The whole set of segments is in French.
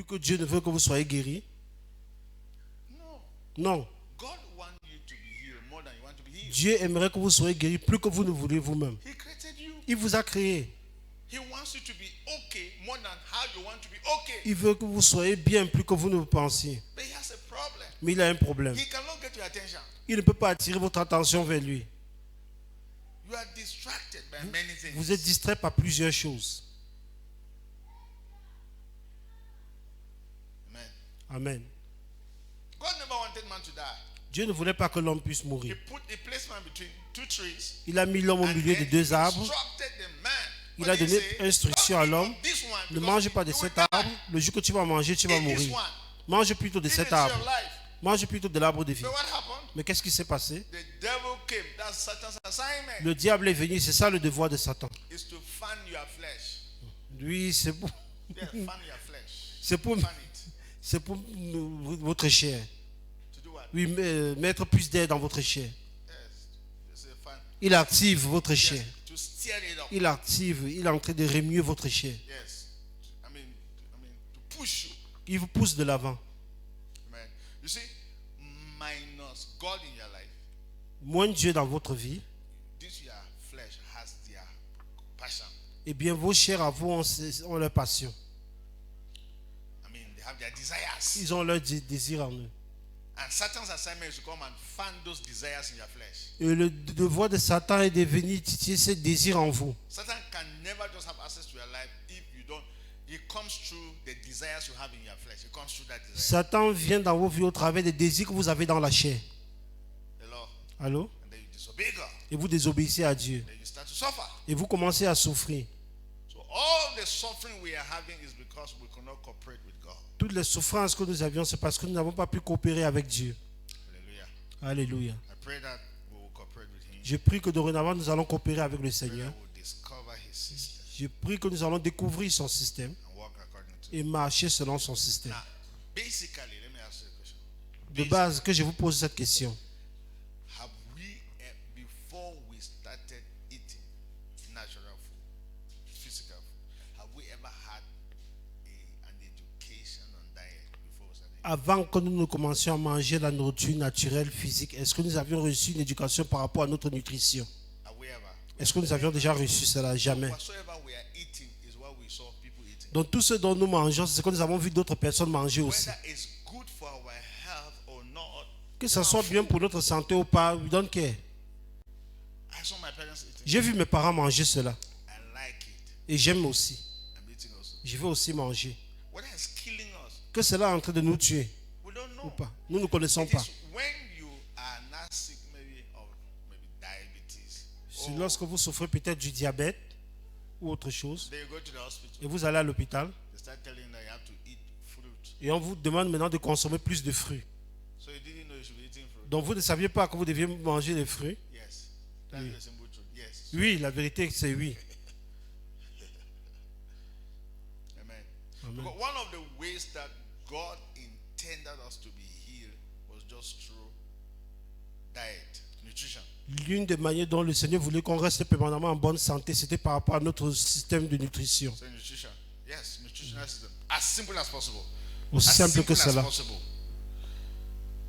Plus que Dieu ne veut que vous soyez guéri. Non. God wants you to be healed more than you want to be healed. Dieu aimerait que vous soyez guéri plus que vous ne voulez vous-même. He created you. Il vous a créé. He wants you to be okay more than how you want to be okay. Il veut que vous soyez bien plus que vous ne pensiez. But he has a problem. Mais il a un problème. He cannot get your attention. Il ne peut pas attirer votre attention vers lui. You are distracted by many things. Vous êtes distrait par plusieurs choses. Amen. Amen. God never wanted man to die. Dieu ne voulait pas que l'homme puisse He mourir. put a placement between two trees. Il a mis l'homme au And milieu de then deux he arbres. instructed the man. Il What a did he donné say? instruction à Don't eat l'homme. from this one Ne because mange pas de you will cet die. arbre. Le jour que tu vas manger, tu vas Eat this mourir. one. Mange plutôt de Eat cet the tree arbre. of life. Mange plutôt de l'arbre de vie. But what happened? Mais qu'est-ce qui s'est passé? The devil came. That's Satan's assignment. Le diable est venu. C'est ça le devoir de Satan. Is to fan your flesh. Lui, c'est pour, Yeah, fan your flesh. c'est pour, Fan it. c'est pour votre chair. To do what? Oui, mettre plus d'air dans votre chair. Yes. It's a fan. Il active votre chair. Yes. To steer it up. Il active. Il est en train de remuer votre chair. Yes. I mean, to push you. Il vous pousse de l'avant. Amen. You see, minus God in your life, Moins Dieu dans votre vie, this your flesh has their passion. eh bien vos chairs à vous ont leur passion. I mean, they have their desires. Ils ont leur désir en eux. And Satan's assignment is to come and fan those desires in your flesh. Et le devoir de Satan est de venir titiller ces désirs en vous. Satan can never just have access to your life if you don't. He comes through the desires you have in your flesh. He comes through that desire. Satan vient dans vos vies au travers des désirs que vous avez dans la chair. Hello? Allô? And then you disobey God. Et vous désobéissez à Dieu. Then you start to suffer. Et vous commencez à souffrir. So all the suffering we are having is because we cannot cooperate with God. Toutes les souffrances que nous avions, c'est parce que nous n'avons pas pu coopérer avec Dieu. Hallelujah. Alléluia. I pray that we will cooperate with Him. Je prie que dorénavant, nous allons coopérer avec le I pray that Seigneur. we will discover His system Je prie que nous allons découvrir son système and walk according to it. et marcher selon son système. Now, basically, let me ask you a question. De base, que je vous pose cette question. Have we, before we started eating natural food, physical food, have we ever had an education on diet before we started eating? Avant que nous ne commencions à manger la nourriture naturelle, physique, est-ce que nous avions reçu une éducation par rapport à notre nutrition? Have we ever? Est-ce que nous avions déjà reçu cela? Jamais. Whatsoever we are eating is what we saw people eating. Donc tout ce dont nous mangeons, c'est ce que nous avons vu d'autres personnes manger aussi. Whether it's good for our health or not, Que ça soit bien pour notre santé ou pas, we don't care. I saw my parents eating. J'ai vu mes parents manger cela I like it. et j'aime aussi. I'm eating also. Je veux aussi manger. Whether it's killing us, Que cela est en train de nous tuer we don't ou know. pas. Nous ne connaissons It pas. is when you are not sick, maybe of maybe diabetes. C'est or lorsque vous souffrez peut-être du diabète ou autre chose then you go to the hospital. et vous allez à l'hôpital They start telling you that you have to eat fruit. et on vous demande maintenant de consommer plus de fruits. So you didn't know you should be eating fruit. Donc vous ne saviez pas que vous deviez manger des fruits? Yes. That's the simple truth. Yes. Oui, la vérité c'est oui. Amen. Amen. Because one of the ways that God intended us to be healed was just through diet, nutrition. L'une des manières dont le Seigneur voulait qu'on reste permanemment en bonne santé, c'était par rapport à notre système de nutrition. So nutrition. Yes, nutritional system. As simple as possible. Aussi As simple que simple as cela. possible.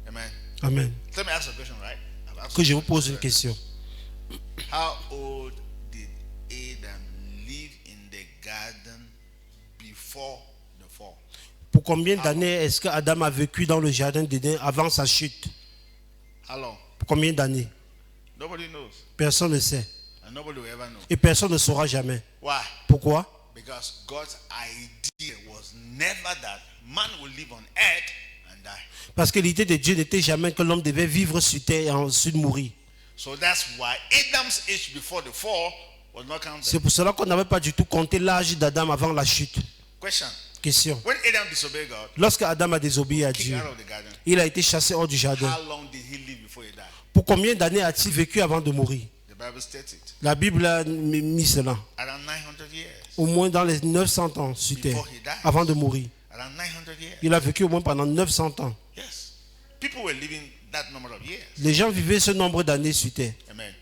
Amen. Amen. Let me ask a question, right? I've asked Que you je a vous pose question. une question. How old did Adam live in the garden before the fall? Pour combien d'années est-ce que Adam a vécu dans le jardin d'Éden avant sa chute? How long? Pour combien d'années? Nobody knows. Personne ne sait. And nobody will ever know. Et personne ne saura jamais. Why? Pourquoi? Because God's idea was never that man will live on earth and die. Parce que l'idée de Dieu n'était jamais que l'homme devait vivre sur terre et ensuite mourir. So that's why Adam's age before the fall was not counted. C'est pour cela qu'on n'avait pas du tout compté l'âge d'Adam avant la chute. Question. Question. When Adam disobeyed God, Lorsque Adam a désobéi à kicked Dieu, out of the garden, il a été chassé hors du jardin. how long did he live before he died? Pour combien d'années a-t-il vécu avant de mourir? The Bible states it. La Bible a mis cela. Around 900 years. Au moins dans les 900 ans sur terre, avant de mourir. Around 900 years. Il a vécu au moins pendant 900 ans. Yes. People were living that number of years. Les gens vivaient ce nombre d'années sur terre. Amen.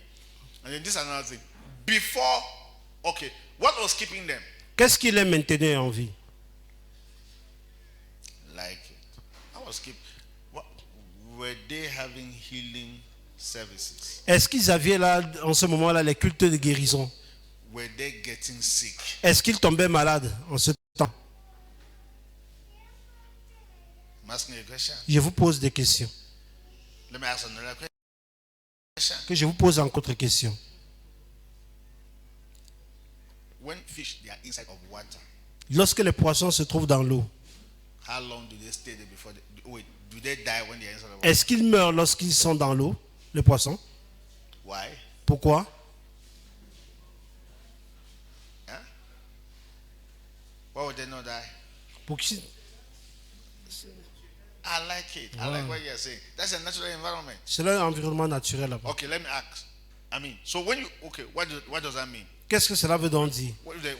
And then this is another thing. Before, okay, what was keeping them? Qu'est-ce qui les maintenait en vie? or skip. Were they having healing services? Est-ce qu'ils avaient là, en ce moment-là, les cultes de guérison? Were they getting sick? Est-ce qu'ils tombaient malades en ce temps? I'm asking you a question. Je vous pose des questions. Let me ask another question. Que je vous pose encore autre question. When fish they are inside of water, Lorsque les poissons se trouvent dans l'eau, how long do they stay there before wait, do they die when they are inside of water? est-ce qu'ils meurent lorsqu'ils sont dans l'eau, les poissons? Why? Pourquoi? Huh? Why would they not die? Pour qu'ils- I like it. I like what you're saying. That's a natural environment. C'est leur environnement naturel là-bas. Okay, let me ask. I mean, so when you what does that mean? Qu'est-ce que cela veut donc dire?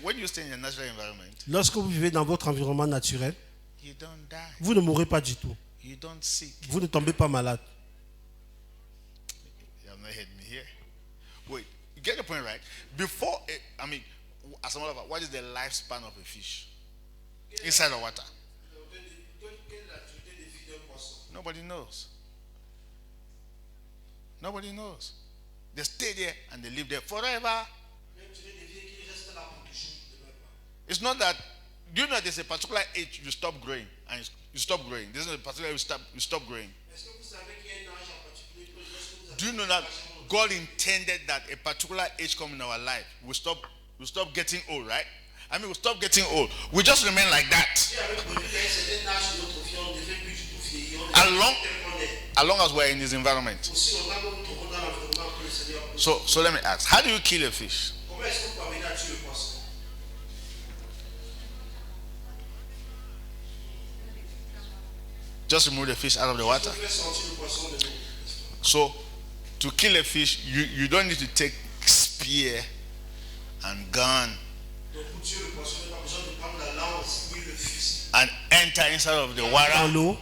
When you stay in a natural environment, Lorsque vous vivez dans votre environnement naturel, you don't die. vous ne mourrez pas du tout. You don't sick. Vous ne tombez pas malade. You have not heard me here. Wait, you get the point, right? Before, I mean, as a matter of fact, what is the lifespan of a fish inside the water? Nobody knows. Nobody knows. They stay there and they live there forever. It's not that, do you know there's a particular age you stop growing and you stop growing. There's a particular age you stop growing. Do you know that God intended that a particular age come in our life we stop getting old, right? I mean, we stop getting old. We just remain like that. As long as we're in this environment. So let me ask, how do you kill a fish? Just remove the fish out of the water. So to kill a fish, you don't need to take spear and gun and enter inside of the Dans water. l'eau.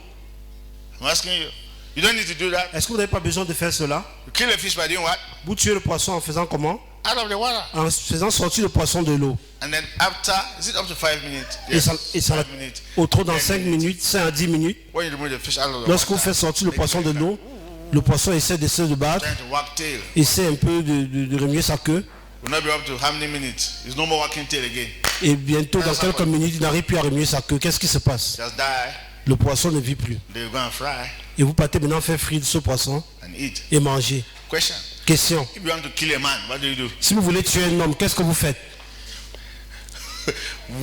I'm asking you. You don't need to do that. Est-ce que vous n'avez pas besoin de faire cela? You kill a fish by doing what? Vous tuez le poisson en faisant comment? Out of the water. En faisant sortir le poisson de l'eau. And then after, is it up to 5 minutes? Et ça, 5 minutes. au trop dans 10 5 minutes, 5 à 10 minutes. When you remove the fish out of the Lorsque vous water, faites sortir le poisson de l'eau, le poisson essaie de se battre, trying to wag tail. essaie un peu de remuer sa queue. Will not be up to how many minutes? It's no more wagging tail again. Et bientôt, dans quelques minutes, il n'arrive plus à remuer sa queue. Qu'est-ce qui se passe? Just die. Le poisson ne vit plus. They go and fry Et vous partez maintenant faire frire ce poisson and eat. et manger. Question. Question. If you want to kill a man, what do you do? Si vous voulez tuer un homme, qu'est-ce que vous faites?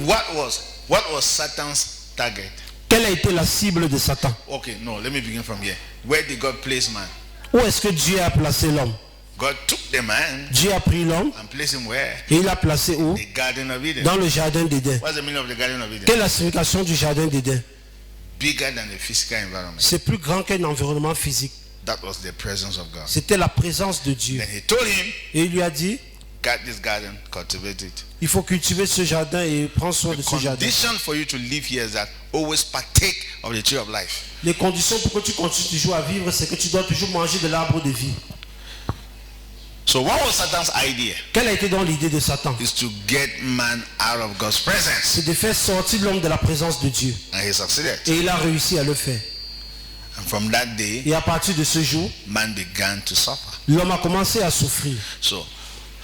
What was Satan's target? Quelle a été la cible de Satan? Okay, no, let me begin from here. Where did God place man? Où est-ce que Dieu a placé l'homme? God took the man Dieu a pris l'homme and placed him where? et il l'a placé où? The Garden of Eden. Dans le jardin d'Éden. What's the meaning of the Garden of Eden? Quelle est la signification du jardin d'Éden? Bigger than the physical environment. C'est plus grand qu'un environnement physique. That was the presence of God. C'était la présence de Dieu. Then he told him, Et il lui a dit, guard this garden, cultivate it. il faut cultiver ce jardin et prendre soin de ce jardin. Condition for you to live here is that always partake of the tree of life. Les conditions pour que tu continues toujours à vivre, c'est que tu dois toujours manger de l'arbre de vie. So what was Satan's idea? Quelle a été donc l'idée de Satan? Is to get man out of God's presence. C'est de faire sortir l'homme de la présence de Dieu. And he succeeded. Et il a réussi à le faire. And from that day, Et à partir de ce jour, man began to suffer. l'homme a commencé à souffrir. So,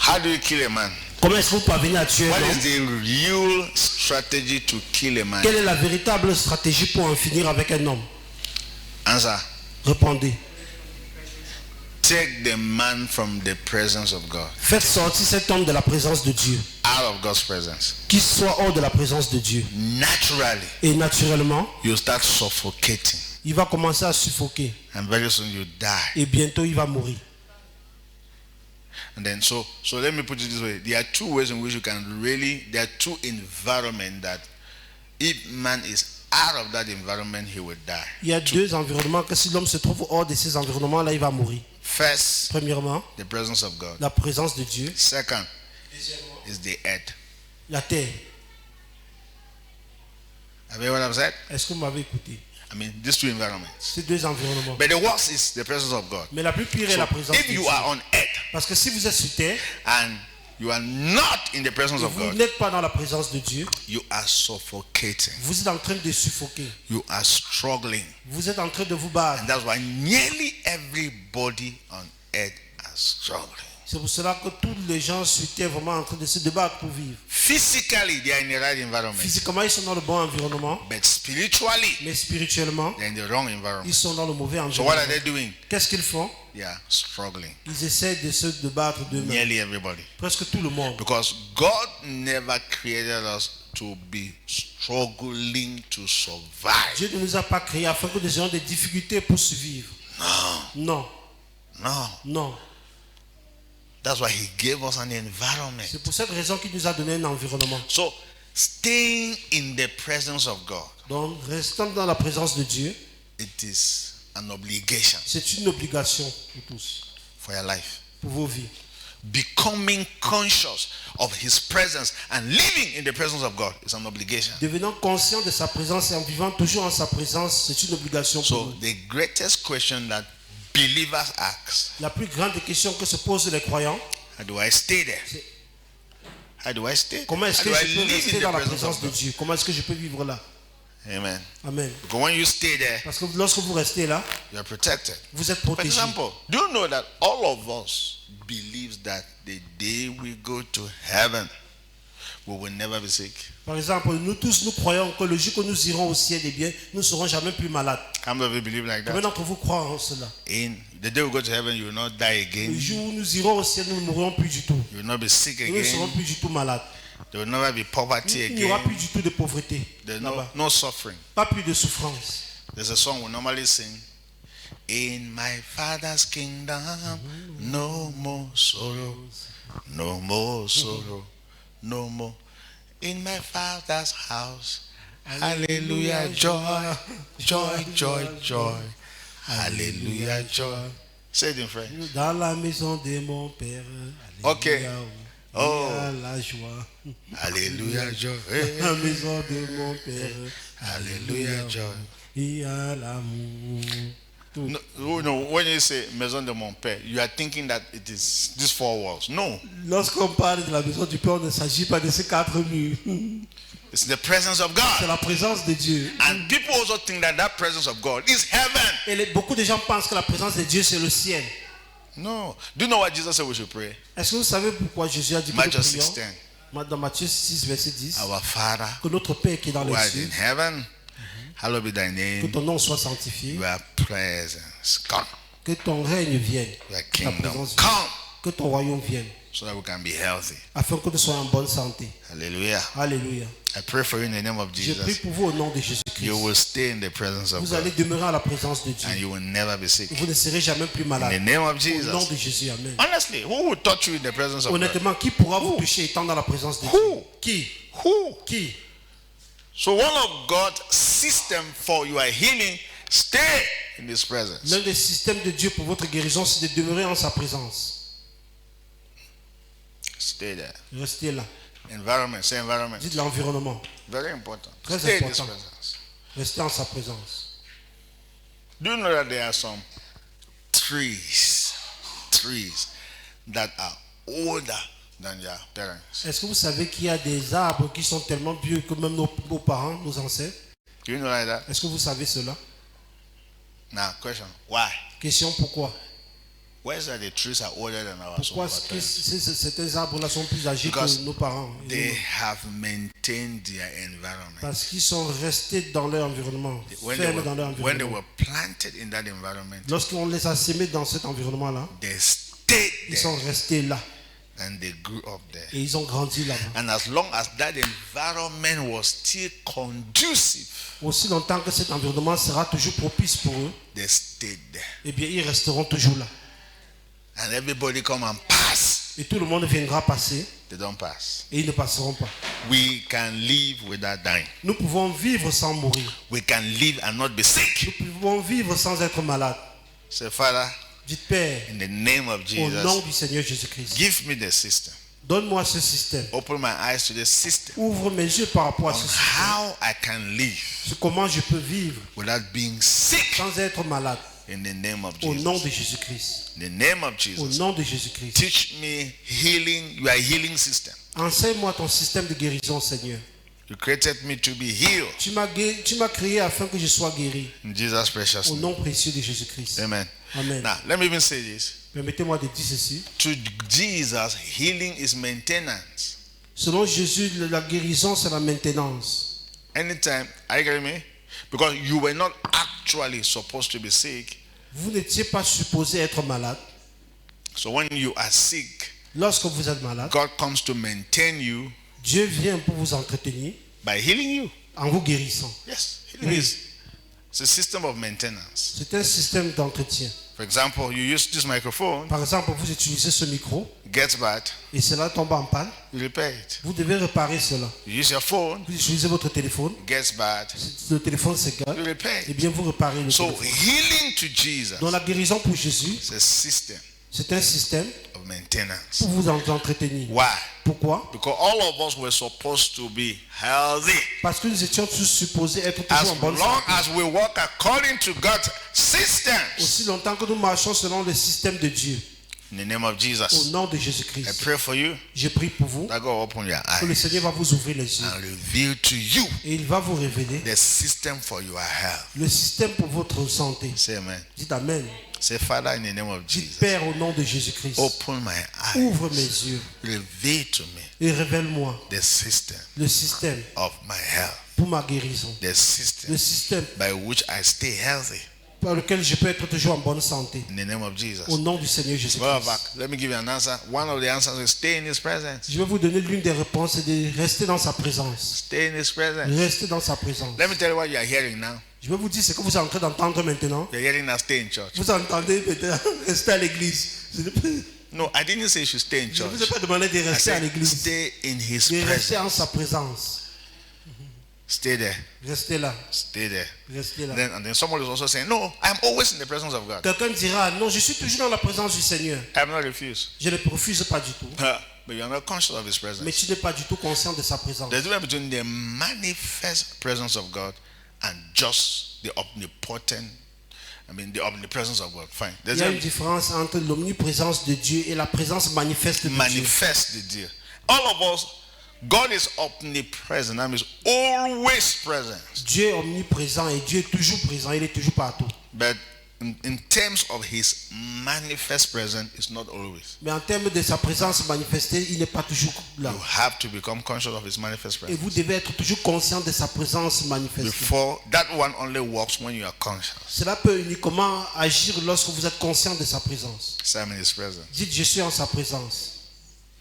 how do you kill a man? Comment est-ce que vous parvenez à tuer un What homme? is the real strategy to kill a man? Quelle est la véritable stratégie pour en finir avec un homme? Answer. Répondez. Take the man from the presence of God. Faites sortir cet homme de la présence de Dieu. Out of God's presence. Qu'il soit hors de la présence de Dieu. Naturally, Et naturellement, you start suffocating. il va commencer à suffoquer. And very soon you die. Et bientôt, il va mourir. And then, so let me put it this way. There are two ways in which you can really, there are two environments that if man is out of that environment, he will die. Il y a deux environnements que si l'homme se trouve hors de ces environnements-là, il va mourir. First, Premièrement, the presence of God. la présence de Dieu. Second, Deuxièmement, is the earth. la terre. Have you heard what I've said? Est-ce que vous m'avez écouté? I mean, these two environments. Ces deux environnements. But the worst is the presence of God. Mais la plus pire est So la présence de if Dieu. you are on earth Parce que si vous êtes sur terre and you are not in the presence et of vous God, n'êtes pas dans la présence de Dieu, you are suffocating. vous êtes en train de suffoquer. You are struggling. Vous êtes en train de vous battre. And that's why nearly everybody on earth are struggling. C'est pour cela que tous les gens sur terre vraiment en train de se débattre pour vivre. Physically, they are in the right environment. Physiquement, ils sont dans le bon environnement, But spiritually, mais spirituellement, they're in the wrong environment. ils sont dans le mauvais So what are environnement. they doing? Qu'est-ce qu'ils font? They are struggling. Ils essaient de se débattre d'eux-mêmes. Nearly everybody. Presque tout le monde. Because God never created us to be struggling to survive. Dieu ne nous a pas créés afin que nous ayons des difficultés pour survivre. No, Non, no. non. That's why He gave us an environment. C'est pour cette raison qu'il nous a donné un environnement. So, staying in the presence of God, Donc, restant dans la présence de Dieu, it is an obligation c'est une obligation pour tous, for your life. pour vos vies. Becoming conscious of His presence and living in the presence of God is an obligation. Devenant conscient de sa présence et en vivant toujours en sa présence, c'est une obligation pour So, nous. the greatest question that believers ask, La plus grande question que se posent les croyants, how do I stay there? c'est How do I stay? comment est-ce How que do I je peux live rester in dans the la presence présence of de God? Dieu? Comment est-ce que je peux vivre là? Amen. Amen. Because when you stay there, Parce que lorsque vous restez là, you are protected. vous êtes For protégé. example, do you know that all of us believes that the day we go to heaven, we will never be sick? Par exemple, nous tous, nous croyons que le jour que nous irons au ciel, eh bien, nous ne serons jamais plus malades. How many of you believe like Combien that? d'entre vous croient en cela? In the day we go to heaven, you will not die Le again. jour où nous irons au ciel, nous ne mourrons plus du tout. You will not be sick Nous ne serons again. plus du tout malades. There will never be poverty Il n'y aura again. plus du tout de pauvreté. There's là-bas. no suffering. Pas plus de souffrance. There's a song we normally sing. In my Father's kingdom, no more sorrow, no more sorrow, no more. In my Father's house, hallelujah, joy, joy, joy, joy, hallelujah, joy. Say it in French. Dans la maison de mon Père, Ok. alléluia, Oh. il y a la joie. Hallelujah, joy. Dans la maison de mon Père, Hallelujah, joy. il y a l'amour. No, when you say maison de mon père, you are thinking that it is these four walls. No, Lorsqu'on parle de la maison du Père, il ne s'agit pas de ces quatre murs. it's the presence of C'est God. la présence de Dieu. And people also think that that presence of God is heaven. Et beaucoup de gens pensent que la présence de Dieu, c'est le ciel. No. Do you know what Jesus said we should pray? Est-ce que vous savez pourquoi Jésus a dit que nous Matthew prions 6:10. dans Matthieu 6, verset 10, Our Father que notre Père qui est dans who les art cieux, in heaven, hallowed be thy que name. ton nom soit sanctifié, Your presence come. que ton règne vienne, Your que ta kingdom présence vienne, come, que ton royaume vienne, so that we can be healthy. afin que nous soyons en bonne santé. Hallelujah. Alléluia. I pray for you in the name of Je prie Jesus. pour vous au nom de You Jésus-Christ. will stay in the presence of Vous allez God, demeurer à la présence de Dieu. and you will never be sick. Et vous ne serez jamais plus In the malade. name of Au nom Jesus. de Jésus, Amen. Honestly, who will touch you in the presence of God? Honnêtement, qui pourra vous toucher étant dans la présence de Dieu? Who? Qui? Who? Qui? So one of God's system for your healing, stay in His presence. L'un des systèmes de Dieu pour votre guérison, c'est de demeurer en sa présence. Stay there. Restez là. Environment, say environment. Dites l'environnement. Very important. Très Stay in His important. presence. Restez en sa présence. Do you know that there are some trees that are older than your parents? Est-ce que vous savez qu'il y a des arbres qui sont tellement vieux que même nos parents, nos ancêtres? Do you know like that? Est-ce que vous savez cela? Now, question: why? Question, pourquoi? Why is that the trees are older than our Pourquoi some of our est-ce parents? que ces arbres-là sont plus âgés Because que nos parents? They have maintained their environment. Parce qu'ils sont restés dans leur environnement, fermes dans leur When they environnement. were planted in that environment, Lorsqu'on les a sémés dans cet environnement-là, they stayed ils sont there restés là and they grew up there. et ils ont grandi là-bas. And as long as that environment was still conducive, Aussi longtemps que cet environnement sera toujours propice pour eux, they stayed there. eh bien, ils resteront toujours là. And everybody come and pass. Et tout le monde viendra passer They don't pass. et ils ne passeront pas. We can live without dying. Nous pouvons vivre sans mourir. We can live and not be sick. Nous pouvons vivre sans être malades. Say, Father, Dites, Père, in the name of au nom Jesus, du Seigneur Jésus-Christ, give me the system. donne-moi ce système. Open my eyes to the system Ouvre mes yeux par rapport à on ce système. how I can live Sur comment je peux vivre without being sick. sans être malade. In the name of Au nom Jesus. de Jésus-Christ. In the name of Au Jesus. nom de Jésus-Christ. Teach me healing, your healing system. Enseigne-moi ton système de guérison, Seigneur. You created me to be healed. Tu m'as créé afin que je sois guéri. In Jesus' precious Au name. nom précieux de Jésus-Christ. Amen. Amen. Now, let me even say this. Permettez-moi de dire ceci. To Jesus, healing is maintenance. Selon Jésus, la guérison, c'est la maintenance. Anytime, are you getting me? Because you were not actually supposed to be sick. Vous n'étiez pas supposé être malade. So when you are sick, Lorsque vous êtes malade, God comes to maintain you Dieu vient pour vous entretenir by healing you. en vous guérissant. Yes, healing is it's a system of maintenance. C'est un système d'entretien. For example, you use this microphone, Par exemple, vous utilisez ce micro gets bad, et cela tombe en panne. you repair it. Vous devez réparer cela. You use your phone, Vous utilisez votre téléphone. gets bad, Le téléphone s'égale. you repair Eh it. bien, vous réparez le So téléphone. healing to Jesus Donc la guérison pour Jésus, is a system c'est un système of maintenance. pour vous entretenir. Why? Pourquoi? Because all of us were supposed to be healthy. Parce que nous étions tous supposés être As toujours en bonne long santé. as we walk according to God's systems. Aussi longtemps que nous marchons selon le système de Dieu. In the name of Au Jesus, nom de I Jésus-Christ. pray for you Je prie pour vous that God open your que le eyes Seigneur va vous ouvrir les yeux. and reveal to you Et il va vous révéler the system for your health. le système pour votre santé. Say amen. Dites Amen. Say, Father, in the name of Dites Jesus, Père au nom de Jésus-Christ. open my eyes. Ouvre mes yeux Reveal to me et révèle-moi the system le système of my health. pour ma guérison. The system Le système by which I stay healthy. par lequel je peux être toujours en bonne santé. In the name of Jesus. Au nom du Seigneur Brother Jésus-Christ. back, let me give you an answer. One of the answers is stay in His presence. Je vais vous donner l'une des réponses, c'est de rester dans sa présence. Stay in His presence. Rester dans sa présence. Let me tell you what you are hearing now. Je vais vous dire ce que vous êtes en train d'entendre maintenant. You're hearing now stay in church. Vous entendez maintenant rester à l'église. No, I didn't say you should stay in Je ne vous ai church. pas demandé de I rester à said l'église. stay in His De rester en presence. sa présence. Stay there. Restez là. Stay there. Restez là. And then somebody is also saying, no, I'm always in the presence of God. Quelqu'un dira, non, je suis toujours dans la présence du Seigneur. I have not refused. Je ne refuse pas du tout. But you are not conscious of His Mais presence. tu n'es pas du tout conscient de sa présence. There's a difference between the manifest presence of God and just the omnipotent, the omnipresence of God. Fine. Il There's y a a une différence entre l'omniprésence de Dieu et la présence manifeste de Dieu. manifest the deal. All of us, God is omnipresent. That means always present. Dieu est omniprésent et Dieu est toujours présent. Il est toujours partout. But in terms of His manifest presence, it's not always. Mais en termes de sa présence manifestée, il n'est pas toujours là. You have to become conscious of His manifest Et presence. vous devez être toujours conscient de sa présence manifestée. Before that one only works when you are conscious. Cela peut uniquement agir lorsque vous êtes conscient de sa présence. So I'm in His presence. Dites, je suis en sa présence.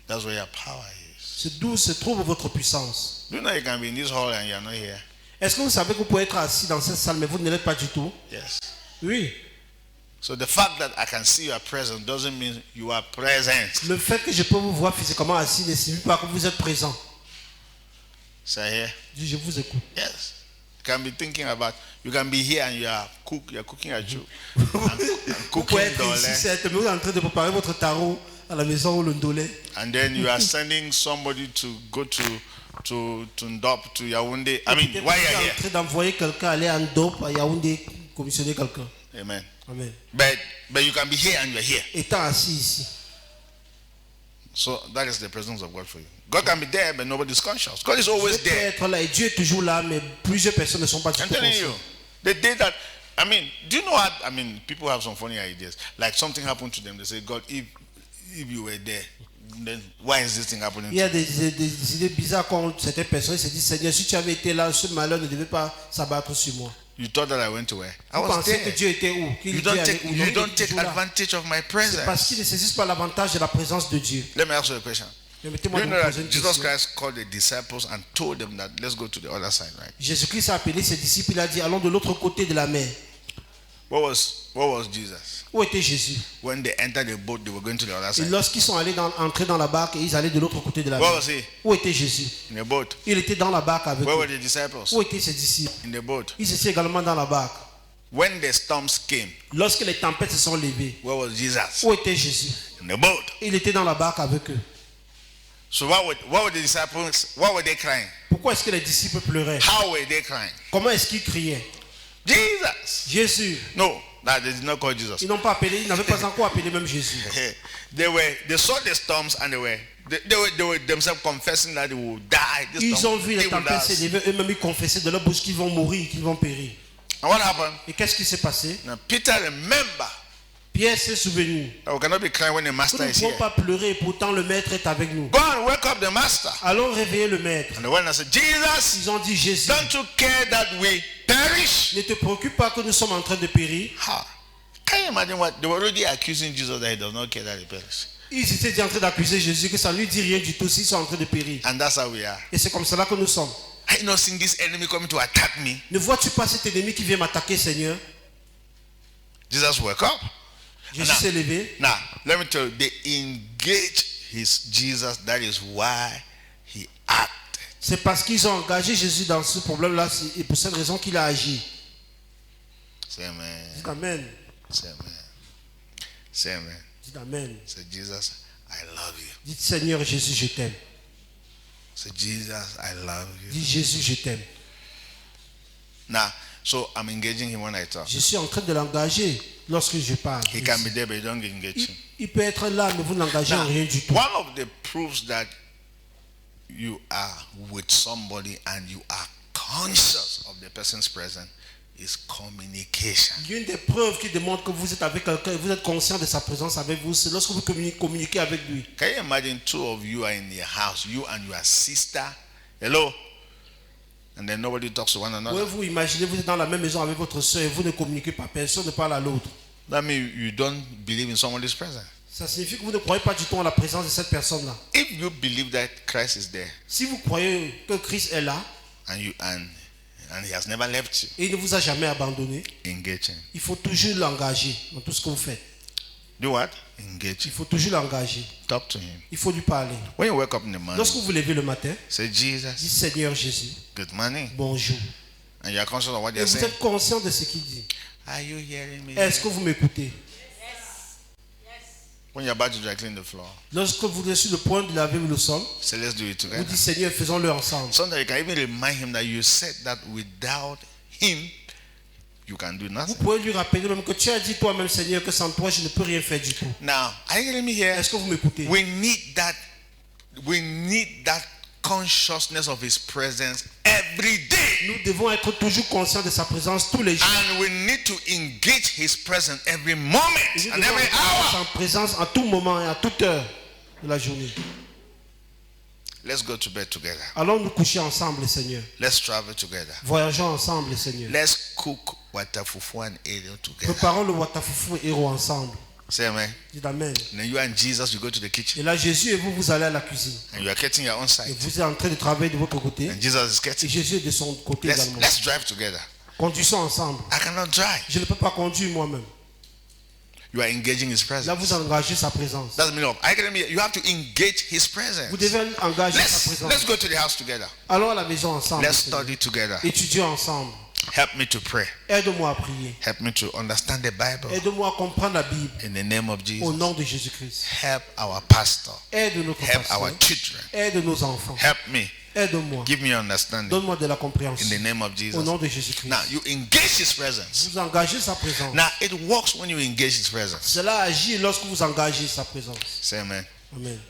That's where your power is. C'est d'où se trouve votre puissance. Do you know you can be in this hall and you're not here? Est-ce que vous savez que vous pouvez être assis dans cette salle, mais vous ne l'êtes pas du tout? Yes. Oui. So the fact that I can see you are present doesn't mean you are present. Le fait que je peux vous voir physiquement assis ne signifie pas que vous êtes présent. Say here. Dis, je vous écoute. Yes. You can be thinking about. You can be here and you're cooking at you. Vous Cooking pouvez être dole. ici, certes, mais vous êtes en train de préparer votre tarot à la maison ou le ndolé. And then you are sending somebody to go to Ndop, to Yaoundé. I mean, Peut-être why que vous you're êtes here? en train d'envoyer quelqu'un aller en dope à Yaoundé, commissionner quelqu'un. Amen. Amen. But you can be here and you're here. Étant assis ici. So that is the presence of God for you. God can be there, but nobody's conscious. God is always Dieu peut there. être là et Dieu est toujours là, mais plusieurs personnes ne sont pas du I'm tout telling you, conscientes. the day that, do you know how, people have some funny ideas. Like something happened to them. They say, God, if you were there, then why is this thing happening Il y a des idées bizarres quand certaines personnes se disent, Seigneur, si tu avais été là, ce malheur ne devait pas s'abattre sur moi. You thought that I went to where? I Vous was pensez que there. Dieu était où? Qu'il You était don't avec take, où? Non, you il don't est take toujours là. advantage of my C'est parce presence. qu'ils ne saisissent pas l'avantage de la présence de Dieu. Let me ask you a question. Do Permettez-moi you de know vous that poser une Jesus question. Christ called the disciples and told them that let's go to the other side, right? Jésus-Christ a appelé ses disciples, il a dit, allons de l'autre côté de la mer. What was Jesus? Où était Jésus? When they entered the boat, they were going to the other Et side. lorsqu'ils sont entrer dans la barque, et ils allaient de l'autre côté de la Where mer. was he? Où était Jésus? In the boat. Il était dans la barque avec Where eux. were the disciples? Où étaient ses disciples? In the boat. Ils étaient également dans la barque. When the storms came, Lorsque les tempêtes se sont levées, where was Jesus? où était Jésus? In the boat. Il était dans la barque avec eux. So what were the disciples? What were they crying? Pourquoi est-ce que les disciples pleuraient? How were they crying? Comment est-ce qu'ils criaient? Jesus. Jésus. No. That they did not call Jesus. Ils n'ont pas appelé, ils n'avaient pas encore appelé même Jésus. They saw the storms and they were themselves confessing that they will die. This Ils storm ont vu will les kill tempêtes us. s'élever, eux-mêmes ils confessaient de leur bouche qu'ils vont mourir, qu'ils vont périr. And what happened? Et qu'est-ce qui s'est passé? Now Peter remember Pierre s'est souvenu. that we cannot be crying when the Nous master ne is pouvons here. pas pleurer et pourtant le maître est avec nous. Go and wake up the master. Allons réveiller le maître. And the one that said, Jesus, Ils ont dit Jésus, don't you care that we perish? ne te préoccupe pas que nous sommes en train de périr. Ha. Can you imagine what they were already accusing Jesus that he does not care that he perish? Ils étaient en train d'accuser Jésus que ça ne lui dit rien du tout s'ils sont en train de périr. And that's how we are. Et c'est comme cela que nous sommes. I not seen this enemy coming to attack me. Ne vois-tu pas cet ennemi qui vient m'attaquer, Seigneur? Jesus woke up. Jésus s'est levé. Now, let me tell you, they engage his Jesus. That is why he acted. C'est parce qu'ils ont engagé Jésus dans ce problème-là et pour cette raison qu'il a agi. Say amen. Dites Amen. Say amen. Say amen. Dites Amen. Say, Jesus, I love you. Dites Seigneur Jésus, je t'aime. Say, Jesus, I love you. Dites Jésus, je t'aime. Now, so I'm engaging him when I talk. Je suis en train de l'engager lorsque je parle. He can be there, but you don't engage him. Il peut être là, mais vous n'engagez en rien du tout. One of the proofs that you are with somebody and you are conscious of the person's presence is communication. L'une des preuves qui démontre que vous êtes avec quelqu'un et vous êtes conscient de sa présence avec vous, c'est lorsque vous communiquez avec lui. Can you imagine two of you are in your house, you and your sister? Hello? And then nobody talks to one another. Pouvez-vous imaginer, vous êtes dans la même maison avec votre soeur et vous ne communiquez pas, personne ne parle à l'autre. That means you don't believe in somebody's presence. Ça signifie que vous ne croyez pas du tout en la présence de cette personne-là. If you believe that Christ is there Si vous croyez que Christ est là and he has never left you, et il ne vous a jamais abandonné, engage him. il faut toujours l'engager dans tout ce que vous faites. Do what? Engage Il him. faut toujours l'engager. Talk to him. Il faut lui parler. When you wake up in the morning, Lorsque vous vous levez le matin, say, dites Jesus, Seigneur Jésus, good morning. bonjour. And you are conscious of what Et they're vous saying. êtes conscient de ce qu'il dit. Are you hearing me? Est-ce que vous m'écoutez? When you're about to dry clean the floor, Lorsque vous êtes sur le point de laver le sol, say, let's do it vous together. dites Seigneur, faisons-le ensemble. Sometimes you can even remind him that you said that without him, you can do Vous nothing. pouvez lui rappeler même que tu as dit toi-même Seigneur que sans toi je ne peux rien faire du tout. Now, are you hearing me here? Est-ce que vous m'écoutez? We need that consciousness of his presence every day. Nous devons être toujours conscients de sa présence tous les jours. And we need to engage his presence every moment Et nous and devons every être hour. sa présence à tout moment et à toute heure de la journée. Let's go to bed together. Allons nous coucher ensemble, Seigneur. Let's travel together. Voyageons ensemble, Seigneur. Let's cook watafufu and ero together. Préparons le watafufu et héros ensemble. Say amen. Dites Amen. And then you and Jesus, you go to the kitchen. Et là, Jésus et vous, vous allez à la cuisine. And you are getting your own Et side. vous êtes en train de travailler de votre côté. And Jesus is Et getting. Jésus est de son côté également. Let's drive together. Conduisons ensemble. I cannot drive. Je ne peux pas conduire moi-même. You are engaging his Là, presence. vous engagez sa présence. That's the meaning of you have to engage his presence. Vous devez engager sa Let's présence. go to the house together. Allons à la maison ensemble. Let's Seigneur. study together. Étudions ensemble. Help me to pray. Aide-moi à prier. Help me to understand the Bible. Aide-moi à comprendre la Bible. In the name of Au Jesus. nom de Jésus-Christ. Help our pastor. Aide notre Help pasteur. our children. Aide nos enfants. Help me. Aide-moi. Give me understanding. Donne-moi de la In compréhension. the name of Au Jesus. nom de Jésus-Christ. Now you engage his presence. Vous engagez sa présence. Now it works when you engage his presence. Cela agit lorsque vous engagez sa présence. Say amen. Amen.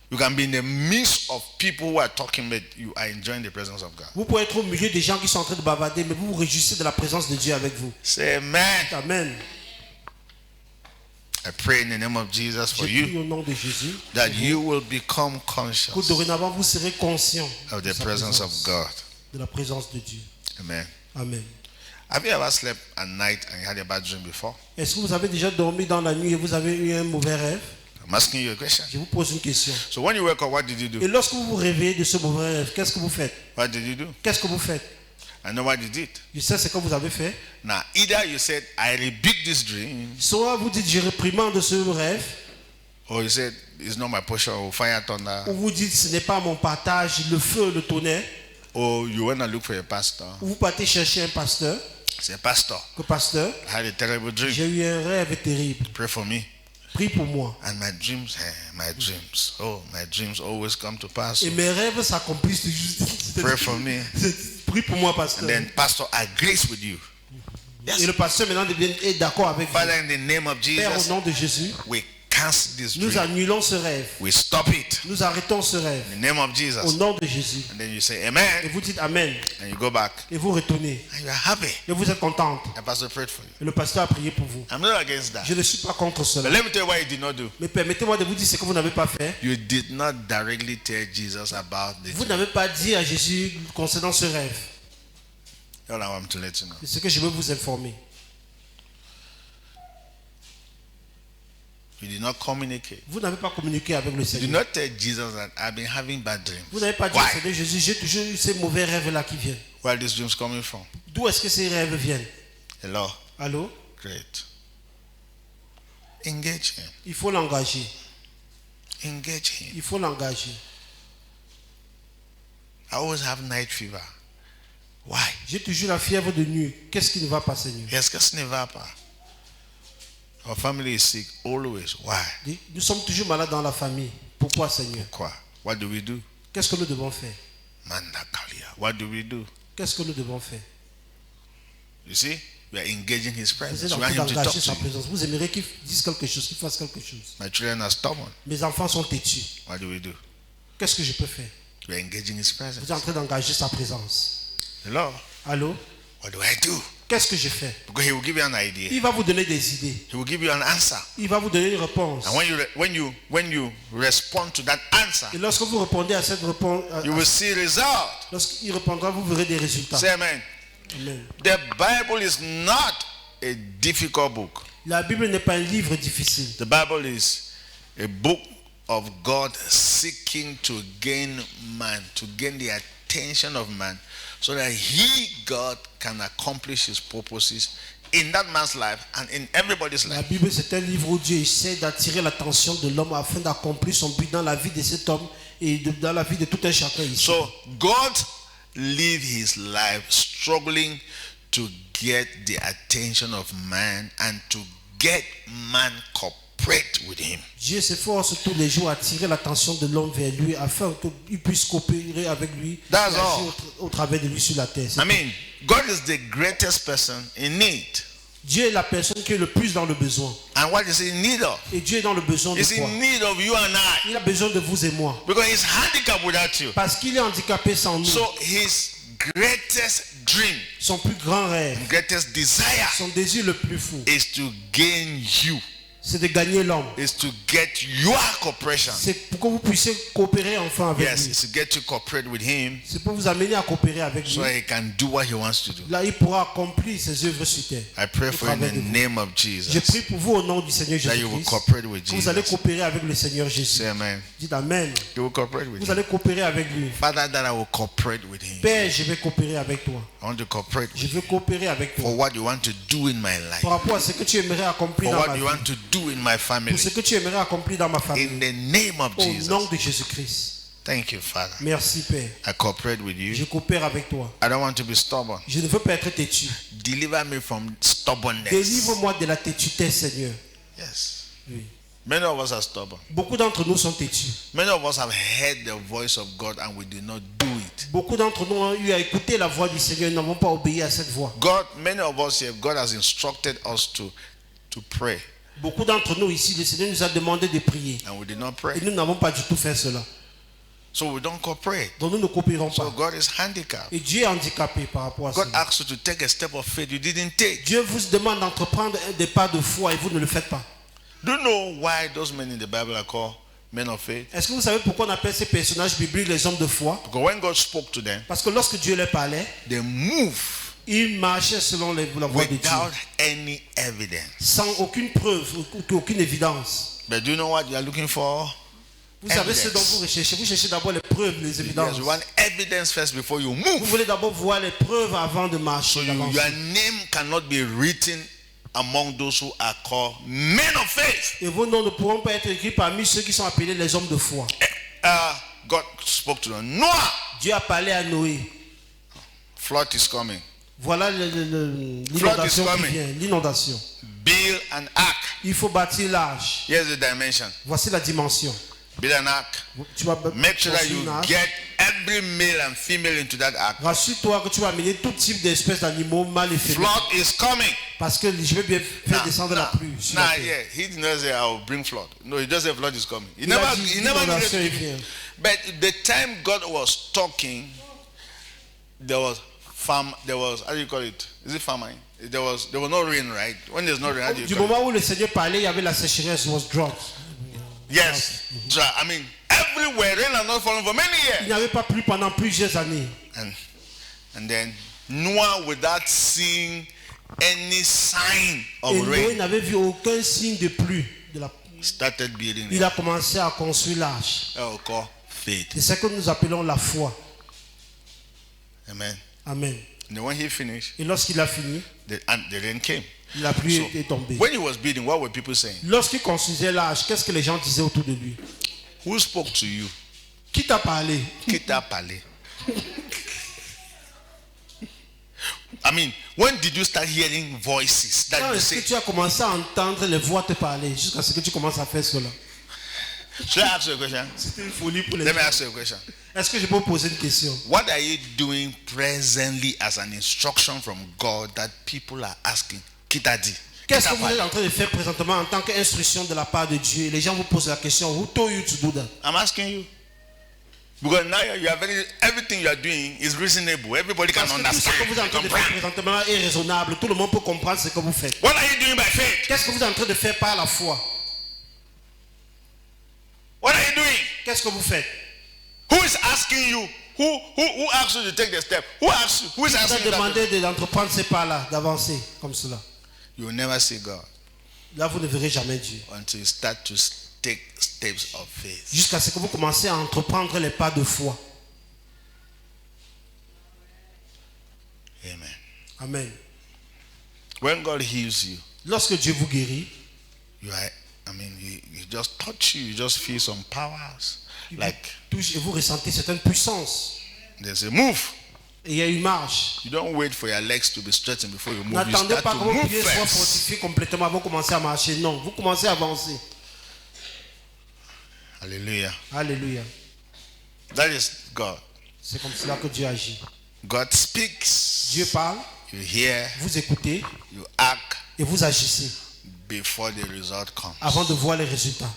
You can be in the midst of people who are talking, but you are enjoying the presence of God. Vous pouvez être au milieu des gens qui sont en train de bavarder, mais vous vous réjouissez de la présence de Dieu avec vous. Say amen. Amen. I pray in the name of Jesus Je for prie you au nom de Jésus that you will become que conscious dorénavant vous serez conscient of de the sa presence of présence, God. de la présence de Dieu. Amen. Amen. Have you ever slept at night and you had a bad dream before? Est-ce que vous avez déjà dormi dans la nuit et vous avez eu un mauvais rêve? I'm asking you a question. Je vous pose une question. So when you wake up, what did you Et do? lorsque vous vous réveillez de ce mauvais rêve, qu'est-ce que vous faites? What did you do? Qu'est-ce que vous faites? I know what you did. Je sais ce que vous avez fait. Now, either you said, I rebuke this dream, Soit vous dites, je réprimande ce rêve, or you said, it's not my portion, or fire, thunder, ou vous dites, ce n'est pas mon partage, le feu, le tonnerre, or you went and look for a pastor. ou vous partez chercher un pasteur, Say, Pastor, que pasteur, I had a terrible dream. j'ai eu un rêve terrible, Pray for me. prie pour moi. And my dreams always come to pass. Et mes rêves s'accomplissent toujours. Pray for me. Prie pour moi, And pasteur. then pastor agrees with you. Yes. Et le pasteur maintenant est d'accord avec vous. Father, in the name of Père, au Jesus, nom de Jésus, we cancel this nous dream. annulons ce rêve. We stop it. Nous arrêtons ce rêve. In the name of Au Jesus. nom de Jésus. And then you say Et amen. vous dites Amen. And you go back. Et vous retournez. And you are happy. Et vous êtes contente. And Pastor prayed for you. Et le pasteur a prié pour vous. I'm not against that. Je ne suis pas contre But cela. let me tell you what you did not do. Mais permettez-moi de vous dire ce que vous n'avez pas fait. You did not directly tell Jesus about the Vous dream. n'avez pas dit à Jésus concernant ce rêve. All I want to let you know. C'est ce que je veux vous informer. You did not communicate. Vous n'avez pas communiqué avec le You did Seigneur. not tell Jesus that I've been having bad dreams. Vous n'avez pas dit Why? au Seigneur Jésus, j'ai toujours eu ces mauvais rêves-là qui viennent. Where are these dreams coming from? D'où est-ce que ces rêves viennent? Hello? Allô? Great. Engage him. Il faut l'engager. Engage him. Il faut l'engager. I always have night fever. Why? J'ai toujours la fièvre de nuit. Qu'est-ce qui ne va pas, Seigneur? Yes, qu'est-ce qui ne va pas? Our family is sick always. Why? Nous sommes toujours malades dans la famille. Pourquoi, Seigneur? Quoi? What do we do? Qu'est-ce que nous devons faire? Mandakalia. What do we do? Qu'est-ce que nous devons faire? You see? We are engaging his Vous presence. êtes en We want train him to talk d'engager to sa you. présence. Vous aimeriez qu'il dise quelque chose, qu'il fasse quelque chose. My children are stubborn. Mes enfants sont têtus. What do we do? Qu'est-ce que je peux faire? We are engaging his presence. Vous êtes en train d'engager sa présence. Hello? Allô? What do I do? Qu'est-ce que je fais? Because he will give you an idea. Il va vous donner des idées. He will give you an answer. Il va vous donner une réponse. And when you respond to that answer, Et lorsque vous répondez à cette réponse, you will see result. lorsqu'il répondra, vous verrez des résultats. Say amen. Amen. The Bible is not a difficult book. La Bible n'est pas un livre difficile. The Bible is a book of God seeking to gain man, to gain the attention of man, so that he, God, can accomplish his purposes in that man's life and in everybody's La life. Bible, c'est un livre où Dieu essaie d'attirer l'attention de l'homme afin d'accomplir son but dans la vie de cet homme et dans la vie de tout un chacun ici. So God lived his life struggling to get the attention of man and to get man cooperate with him. Dieu s'efforce tous les jours à attirer l'attention de l'homme vers lui afin qu'il puisse coopérer avec lui That's et agir all. au travers de lui sur la terre. C'est I mean, God is the greatest person in need. Dieu est la personne qui est le plus dans le besoin. And what is he in need of? Et Dieu est dans le besoin de He's quoi? in need of you and I. Il a besoin de vous et moi. Because he's handicapped without you. Parce qu'il est handicapé sans nous. So his greatest dream, Son plus grand rêve, greatest desire son désir le plus fou, is to gain you, c'est de gagner l'homme. is to get your cooperation. C'est pour que vous puissiez coopérer enfin avec Yes, lui. it's to get you cooperate with him C'est pour vous amener à coopérer avec so lui. he can do what he wants to do. Là, il pourra accomplir ses œuvres sur terre. I pray Au for you in travers the de vous. name of Je Jesus prie pour vous au nom du Seigneur that you will Jésus-Christ. cooperate with Que vous allez Jesus. coopérer avec le Seigneur Jésus. Say amen. Dites Amen. You will cooperate with Vous him. allez coopérer avec lui. Father, that I will cooperate with him. Père, je vais coopérer avec toi. I want to cooperate Je with veux coopérer avec for toi. what you want to do in my life, Par rapport à ce que tu aimerais accomplir for dans ma what vie. you want to do in my family. Pour ce que tu aimerais accomplir dans ma famille. In the name of Au Jesus. nom de Jésus-Christ. Thank you, Father. Merci, Père. I cooperate with Je you. coopère avec toi. I don't want to be stubborn. Je ne veux pas être têtu. Deliver me from stubbornness. Délivre-moi de la têtudité, Seigneur. Yes. Oui. Many of us are stubborn. Beaucoup d'entre nous sont têtus. Many of us have heard the voice of God and we did not do it. Beaucoup d'entre nous ont eu à écouter la voix du Seigneur et n'avons pas obéi à cette voix. God, many of us here, God has instructed us to pray Beaucoup d'entre nous ici, le Seigneur nous a demandé de prier. and we did not Et pray. nous n'avons pas du tout fait cela. So we don't cooperate. Donc nous ne coopérons So pas. God is handicapped. Et Dieu est handicapé par rapport à God cela. asks you to take a step of faith you didn't take. Dieu vous demande d'entreprendre des pas de foi et vous ne le faites pas. Do you know why those men in the Bible are called men of faith? Est-ce que vous savez pourquoi on appelle ces personnages bibliques les hommes de foi? Because when God spoke to them, Parce que lorsque Dieu leur parlait, they moved ils marchaient selon la voix de Dieu. without any evidence. Sans aucune preuve, aucune évidence. But do you know what you are looking for? Vous savez ce dont Evidence. vous recherchez. Vous cherchez d'abord les preuves, les évidences. Yes, you want evidence first before you Vous move. voulez d'abord voir les preuves avant de marcher. So d'avancer. your name cannot be written among those who are called men of faith. Et vos noms ne pourront pas être écrits parmi ceux qui sont appelés les hommes de foi. God spoke to them. Noah, Dieu a parlé à Noé. flood is coming. Voilà l'inondation qui coming. vient. L'inondation. Build an ark. Il faut bâtir l'arche. Here's the dimension. Voici la dimension. Build an ark. Tu vas Make sure that construire you une arche. get every male and female into that ark. Rassure-toi que tu vas amener tout type d'espèces d'animaux, mâles et féminins. Flood is coming. Parce que je vais bien faire descendre la pluie. sur la terre. Yeah, he did not say I will bring flood. No, he just said flood is coming. He Il a never, dit, he never l'inondation needed- est bien. But the time God was talking, there was there was, how do you call it? Is it famine? There was no rain, right? When there's no rain, how do you Du call it? moment où le Seigneur parlait, il y avait la sécheresse, was drought. Yes. So, I mean, everywhere rain has not fallen for many Il years. n'y avait pas plu pendant plusieurs années. And then Noah, without seeing any sign Et of Noé rain, n'avait vu aucun signe de pluie. started building Il it. a commencé à construire l'arche. That we call faith. C'est ce que nous appelons la foi. Amen. Amen. And then when he finished, Et lorsqu'il a fini, the rain came. la pluie So, est tombée. when he was building, what were people saying? Lorsqu'il construisait l'arche, qu'est-ce que les gens disaient autour de lui? Who spoke to you? Qui t'a parlé? Qui t'a parlé? I mean, when did you start hearing voices that Quand you est-ce que say? tu as commencé à entendre les voix te parler jusqu'à ce que tu commences à faire cela? Should I ask you a question? C'était une folie pour les Let me gens. ask you a question. Est-ce que je peux poser une question? What are you doing presently as an instruction from God that people are asking? Qui t'a dit? Qu'est-ce que vous êtes en train de faire présentement en tant qu'instruction de la part de Dieu? Et les gens vous posent la question, who told you to do that? I'm asking you. Because now you are everything you are doing is reasonable. Everybody can Parce que tout ce que vous êtes en train de faire understand. présentement est raisonnable. Tout le monde peut comprendre ce que vous faites. What are you doing by faith? Qu'est-ce que vous êtes en train de faire par la foi? What are you doing? Qu'est-ce que vous faites? Who is asking you? Who asked you to take the step? Who asked you? Who is Vous asking avez you? That? demandé d'entreprendre ces pas-là, d'avancer comme cela. You will never see God Là, vous ne verrez jamais Dieu. until you start to take steps of faith. Jusqu'à ce que vous commencez à entreprendre les pas de foi. Amen. Amen. When God heals you, Lorsque Dieu vous guérit, he just touch you. You just feel some powers. il Like vous touche et vous ressentez certaines puissances. there's a move. Et il y a une marche. You don't wait for your legs to be straightened before you move. You N'attendez start pas to que vos move pieds soient first. fortifiés complètement avant de commencer à marcher. Non, vous commencez à avancer. Hallelujah. Alléluia. That is God. C'est comme cela que Dieu agit. God speaks. Dieu parle, You hear. vous écoutez You act et vous agissez before the result comes. avant de voir les résultats.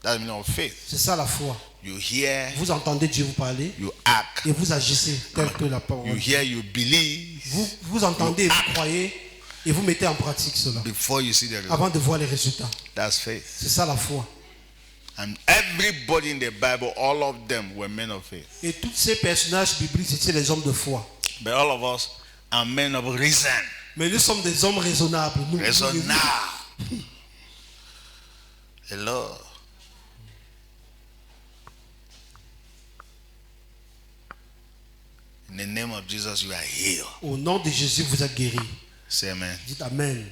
That's the meaning of faith. C'est ça la foi. You hear. Vous entendez Dieu vous parler You act. et vous agissez tel que la You parole. hear. You believe Vous entendez et vous croyez et vous mettez en pratique cela before you see the result. avant de voir les résultats. That's faith. C'est ça la foi. And everybody in the Bible, all of them were men of faith. Et tous ces personnages bibliques, c'était les hommes de foi. But all of us are men of reason. Mais nous sommes des hommes raisonnables. Nous, Raisonnable. Hello. In the name of Jesus, you are healed. Au nom de Jésus, vous êtes guéris. Say amen. Dites Amen.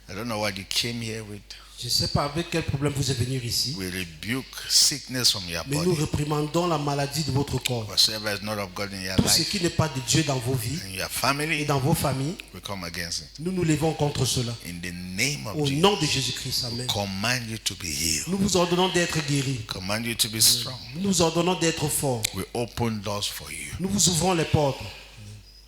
I don't know what you came here with. Je ne sais pas avec quel problème vous êtes venu ici, We rebuke sickness from your mais nous body. réprimandons la maladie de votre corps. Whatsoever is not of God in your Tout ce life, qui n'est pas de Dieu dans vos vies in your et family, dans vos familles, we come against it. nous nous levons contre cela. In the name of Au Jesus, nom de Jésus-Christ, Amen. command you to be healed. Nous vous ordonnons d'être guéris. Command you to be strong. Nous vous ordonnons d'être forts. We open doors for you. Nous vous ouvrons les portes.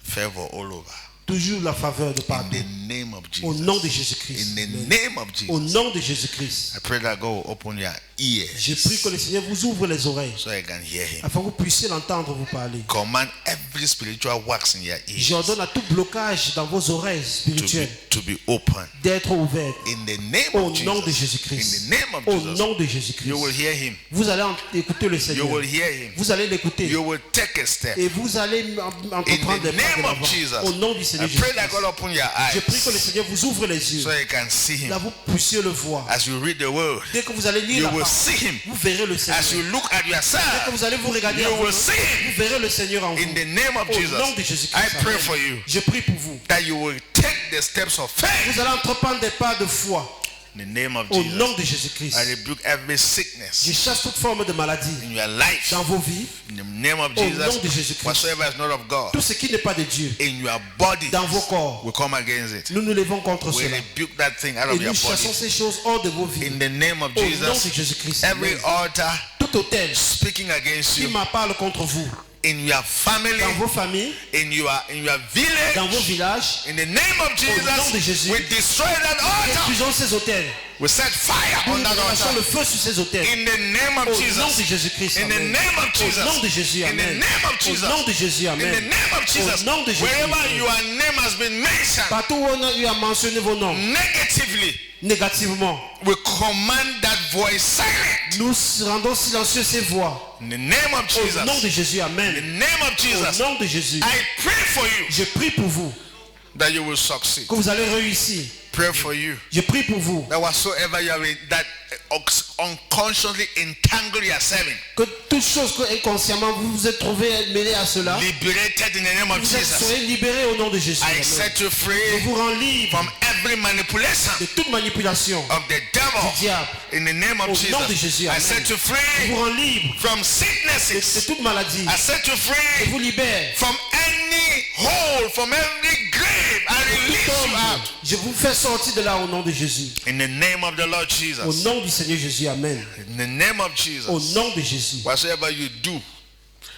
Favor all over. Toujours la faveur de In partout. the name of Au nom de Jesus. Jésus-Christ. In the Amen. name of Au Jesus. nom de Jésus-Christ. I pray that God will open your Je prie que ears le Seigneur vous ouvre les oreilles so you can hear Him. afin que vous puissiez l'entendre vous parler. Command every spiritual wax in your ears J'ordonne à tout blocage dans vos oreilles spirituelles to be open. d'être ouvert. In the name Au of nom de Jesus. Jésus-Christ. In the name of Au Jesus. nom de You Jésus-Christ. will hear Him. Vous allez écouter le You Seigneur. will hear Him. Vous allez l'écouter. You will take a step. Et vous allez entreprendre In the des pas de name of l'avant. Jesus. Au nom du I Seigneur pray that Jésus-Christ. God open your Je prie que le eyes Seigneur vous ouvre les yeux. so you can see Là, Him. vous puissiez le voir. As you read the word, Dès que vous allez lire you la will parole, see Him. vous verrez le Seigneur. As you look at Dès que yourself, vous allez vous regarder, you à vous, will see Him. vous verrez le Seigneur en vous. In the name of Au nom de Jesus, Jésus-Christ. I pray Amen. for you Je prie pour vous. that you will take the steps of faith. Vous allez entreprendre des pas de foi. In the name of Au nom Jesus, de Jésus-Christ. I rebuke every Je sickness chasse toute forme de maladie in your life. dans vos vies. In the name of Au nom de Jesus, Jésus-Christ. whatsoever is not of God Tout ce qui n'est pas de Dieu in your body, dans vos corps. we come against it. Nous nous levons contre We cela. rebuke that thing out Et of your nous chassons body. ces choses hors de vos vies. In the name of Au nom de Jesus, Jésus-Christ. every Amen. altar Tout hôtel speaking against qui you, m'en parle contre vous. in your family, dans vos familles, in your village, dans vos villages. in the name of nom de Jesus, Jésus. we destroy that altar. Détruisons ces hôtels. We set fire on Nous that lançons le altar. feu sur ces hôtels. In the name of Au nom de Jesus. Jésus-Christ. In the Amen. name of Jesus. Au nom de Jésus. In the Amen. name of Au Jesus. nom de Jésus. In the Amen. name of Jesus. Au nom de Jésus. Wherever your name has been mentioned Partout où on a eu à mentionner vos noms negatively, négativement, we command that voice silent. nous rendons silencieux ces voix. In the name of Au nom de Jesus. Jésus. In the Amen. name of Au Jesus. nom de Jésus. I pray for you Je prie pour vous that you will succeed. que vous allez réussir. Pray for you Je prie pour vous that whatsoever you are in, that unconsciously entangled yourself in, que toute chose que inconsciemment vous vous êtes trouvé mêlé à cela, liberated in the name of vous êtes Jesus. soyez libérés au nom de Jésus. I Amen. set you Je free vous rends libre from every manipulation de toute manipulation of the du devil diable. in the name of Au nom de Jesus. Jésus. I Amen. set you Je vous free rends libre from de sicknesses. toute maladie. I set you Je free vous libère. from any hole, from every grave. I release you out Je vous fais sortir de là au nom de Jésus. in the name of the Lord Au Jesus. nom du Seigneur Jésus. Amen. In the name of Au Jesus. nom de Jésus. Whatsoever you do,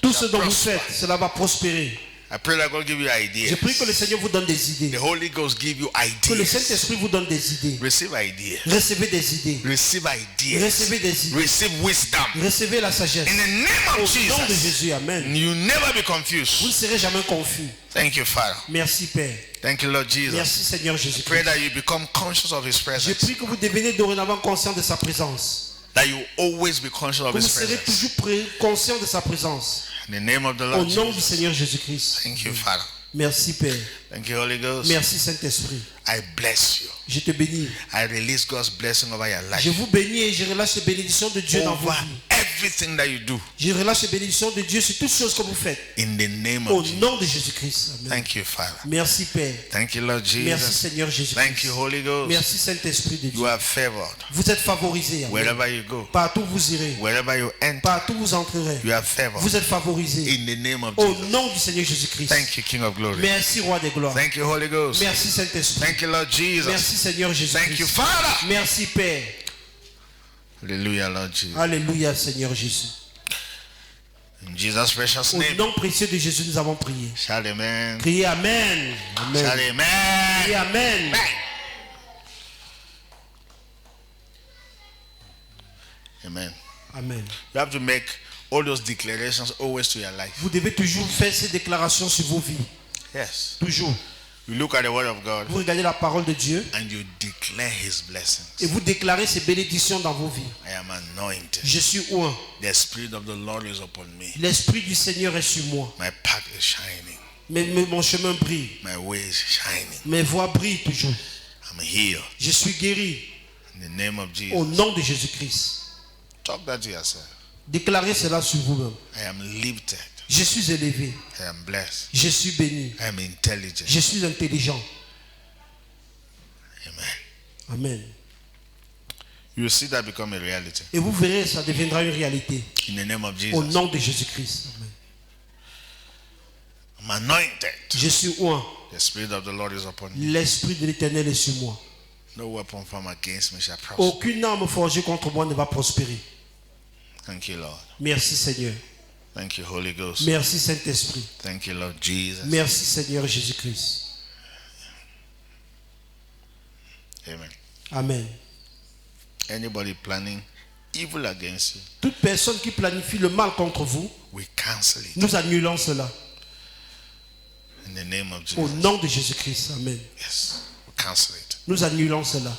Tout ce dont vous faites, cela va prospérer. I pray that God give you Je ideas. prie que le Seigneur vous donne des idées. The Holy Ghost give you Que le ideas. Saint-Esprit vous donne des idées. Receive ideas. Recevez des idées. Receive ideas. Recevez des idées. Receive wisdom. Recevez la sagesse. In the name Au of nom de Jesus. Jésus. Amen. You never be Vous confused. ne serez jamais confus. Thank you, Father. Merci Père. Thank you, Lord Jesus. Merci Seigneur Pray Jésus-Christ. that you become conscious of His Je presence. prie que vous devenez dorénavant conscient de sa présence. That you always be conscious of Que vous His serez presence. toujours conscient de sa présence. In the name of the Au Lord nom du Jesus. Seigneur Jésus-Christ. Thank you, Father. Merci Père. Thank you, Holy Ghost. Merci Saint-Esprit. I bless you. Je te bénis. I release God's blessing over your life. Je vous bénis et je relâche les bénédictions de Dieu dans vos Over vies. everything that you do. Je relâche les bénédictions de Dieu sur toutes choses que vous faites. In the name Au of Jesus. nom de Jésus-Christ. Amen. Thank you, Father. Merci Père. Thank you, Lord Merci Jesus. Seigneur Thank Jésus-Christ. you, Holy Ghost. Merci Saint-Esprit de You Dieu. are favored. Vous êtes favorisés. Amen. Wherever you go, Partout où vous irez. wherever you enter, Partout où vous entrerez. you are favored. Vous êtes favorisés. In the name of Au Jesus. nom du Seigneur Jésus-Christ. Thank you, King of Glory. Merci Roi des gloires. Thank you, Holy Ghost. Merci Saint-Esprit. Thank you, Lord Jesus. Merci Seigneur Thank you, Jésus-Christ. Father. Merci Père. Hallelujah, Lord Jesus. Alléluia Seigneur Jésus. In Jesus' precious Au name. nom précieux de Jésus, nous avons prié. Shout amen. Criez Amen. Shout Amen. Criez amen. Amen. Amen. Amen. You have to make all those declarations always to your life. Vous devez toujours faire ces déclarations sur vos vies. Yes. Toujours. You look at the word of God Vous regardez la parole de Dieu and you declare His et blessings. vous déclarez ces bénédictions dans vos vies. I am anointed. Je suis oint. The Spirit of the Lord is upon me. L'Esprit du Seigneur est sur moi. My path is shining. Mon chemin brille. My way is shining. Mes voies brillent toujours. I'm healed. Je suis guéri In the name of au Jesus. nom de Jésus-Christ. Talk that to yourself. Déclarez cela sur vous-même. I am lifted. Je suis élevé. I am blessed. Je suis béni. I am intelligent. Je suis intelligent. Amen. Amen. You will see that become a reality. Et vous verrez, ça deviendra une réalité. In the name of Au Jesus. nom de Jésus-Christ. Amen. I'm anointed. Je suis oint. The Spirit of the Lord is upon me. L'Esprit de l'Éternel est sur moi. No weapon formed against me shall prosper. Aucune arme forgée contre moi ne va prospérer. Thank you, Lord. Merci Seigneur. Thank you, Holy Ghost. Merci Saint-Esprit. Thank you, Lord Jesus. Merci Seigneur Jésus-Christ. Amen. Amen. Anybody planning evil against you, Toute personne qui planifie le mal contre vous, we cancel it nous annulons cela. in the name of Au Jesus. nom de Jésus-Christ. Amen. Yes, we cancel it. Nous annulons cela.